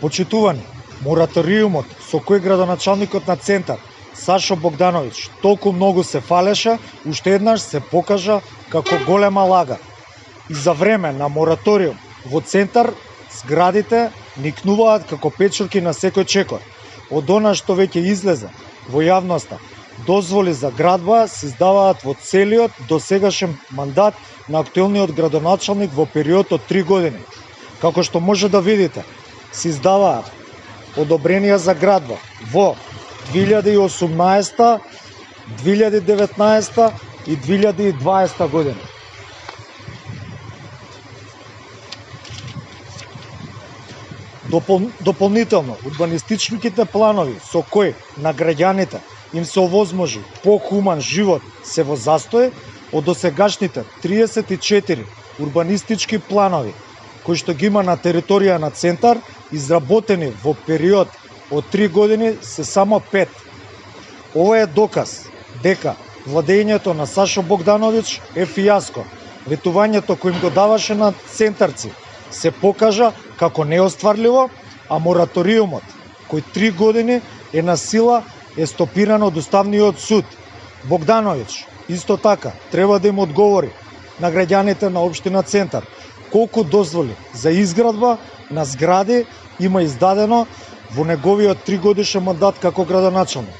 Почитувани, мораториумот со кој градоначалникот на Центар Сашо Богдановиќ толку многу се фалеше, уште еднаш се покажа како голема лага. И за време на мораториум во Центар зградите никнуваат како печурки на секој чекор. Од она што веќе излезе во јавноста, дозволи за градба се издаваат во целиот досегашен мандат на актуелниот градоначалник во период од 3 години. Како што може да видите, се издаваат одобренија за градба во 2018, 2019 и 2020 година. Дополнително, урбанистичките планови со кои на граѓаните им се овозможи похуман живот се во застој, од досегашните 34 урбанистички планови кои што ги има на територија на Центар, изработени во период од 3 години, се само 5. Ова е доказ дека владењето на Сашо Богдановиќ е фијаско. Ветувањето кој им го даваше на центарци се покажа како неостварливо, а мораториумот, кој 3 години е на сила, е стопиран од Уставниот суд. Богдановиќ исто така треба да им одговори на граѓаните на општина Центар колку дозволи за изградба на згради има издадено во неговиот 3 годишен мандат како градоначалник.